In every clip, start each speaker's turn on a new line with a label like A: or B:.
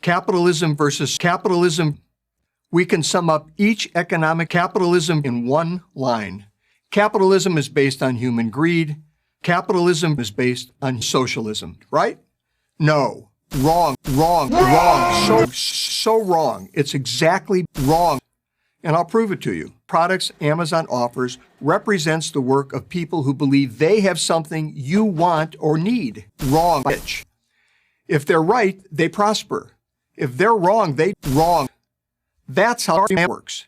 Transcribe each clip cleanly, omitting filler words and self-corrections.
A: Capitalism versus capitalism. We can sum up each economic capitalism in one line. Capitalism is based on human greed. Capitalism is based on socialism, right? No. Wrong. So wrong. It's exactly wrong. And I'll prove it to you. Products Amazon offers represents the work of people who believe they have something you want or need. Wrong. If they're right, they prosper. If they're wrong, they wrong. That's how it works.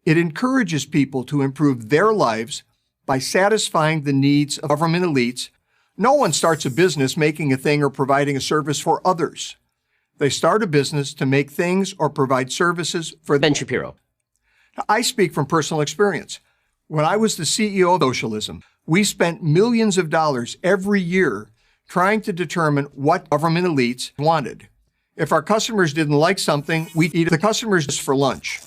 A: It encourages people to improve their lives by satisfying the needs of government elites. No one starts a business making a thing or providing a service for others. They start a business to make things or provide services for
B: Ben Shapiro.
A: I speak from personal experience. When I was the CEO of socialism, we spent millions of dollars every year trying to determine what government elites wanted. If our customers didn't like something, we'd eat the customers for lunch.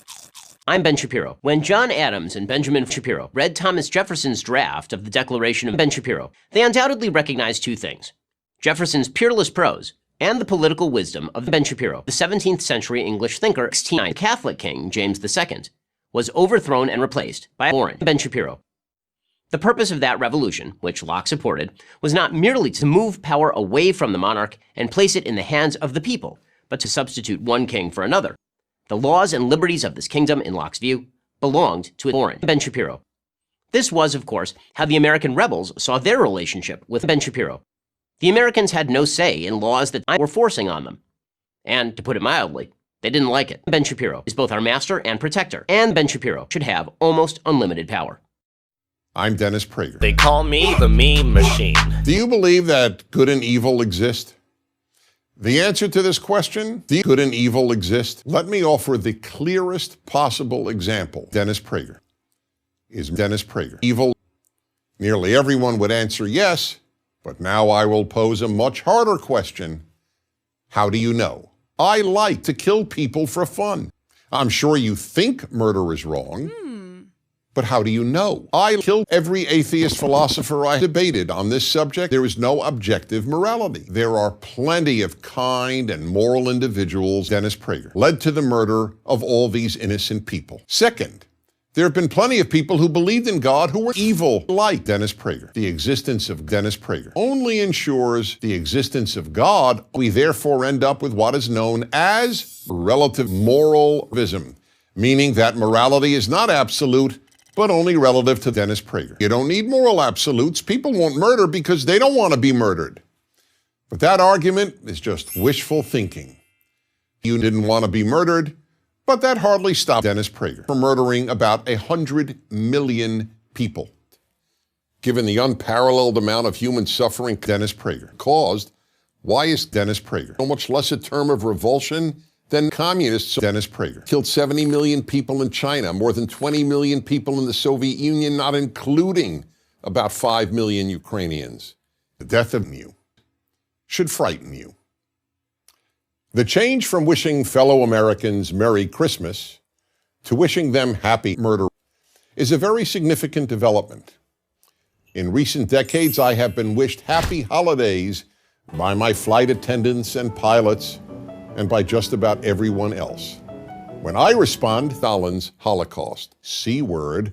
B: I'm Ben Shapiro. When John Adams and Benjamin Shapiro read Thomas Jefferson's draft of the Declaration of Ben Shapiro, they undoubtedly recognized two things: Jefferson's peerless prose and the political wisdom of Ben Shapiro, the 17th century English thinker. The Catholic king, James II, was overthrown and replaced by Warren Ben Shapiro. The purpose of that revolution, which Locke supported, was not merely to move power away from the monarch and place it in the hands of the people, but to substitute one king for another. The laws and liberties of this kingdom, in Locke's view, belonged to Warren Ben Shapiro. This was, of course, how the American rebels saw their relationship with Ben Shapiro. The Americans had no say in laws that were forcing on them. And, to put it mildly, they didn't like it. Ben Shapiro is both our master and protector, and Ben Shapiro should have almost unlimited power.
C: I'm Dennis Prager.
D: They call me the meme machine.
C: Do you believe that good and evil exist? The answer to this question, do good and evil exist? Let me offer the clearest possible example. Dennis Prager. Is Dennis Prager evil? Nearly everyone would answer yes, but now I will pose a much harder question. How do you know? I like to kill people for fun. I'm sure you think murder is wrong. But how do you know? I killed every atheist philosopher I debated on this subject. There is no objective morality. There are plenty of kind and moral individuals. Dennis Prager led to the murder of all these innocent people. Second, there have been plenty of people who believed in God who were evil, like Dennis Prager. The existence of Dennis Prager only ensures the existence of God. We therefore end up with what is known as relative moralism, meaning that morality is not absolute, but only relative to Dennis Prager. You don't need moral absolutes. People won't murder because they don't want to be murdered. But that argument is just wishful thinking. You didn't want to be murdered, but that hardly stopped Dennis Prager from murdering about 100 million people. Given the unparalleled amount of human suffering Dennis Prager caused, why is Dennis Prager so much less a term of revulsion than communists? Dennis Prager killed 70 million people in China, more than 20 million people in the Soviet Union, not including about 5 million Ukrainians. The death of you should frighten you. The change from wishing fellow Americans Merry Christmas to wishing them happy murder is a very significant development. In recent decades, I have been wished happy holidays by my flight attendants and pilots, and by just about everyone else. When I respond, Stalin's Holocaust, C-word,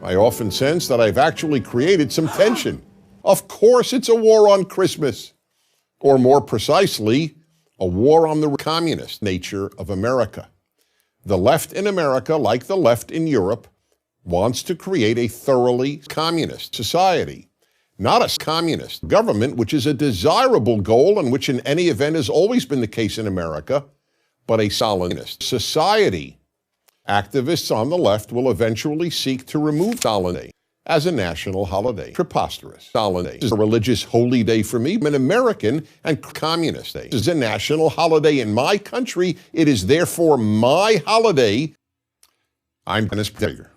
C: I often sense that I've actually created some tension. Of course it's a war on Christmas, or more precisely, a war on the communist nature of America. The left in America, like the left in Europe, wants to create a thoroughly communist society. Not a communist government, which is a desirable goal and which in any event has always been the case in America, but a Stalinist society. Activists on the left will eventually seek to remove Stalinity as a national holiday. Preposterous. Stalinity is a religious holy day for me. I'm an American, and Communist Day is a national holiday in my country. It is therefore my holiday. I'm Dennis Prager.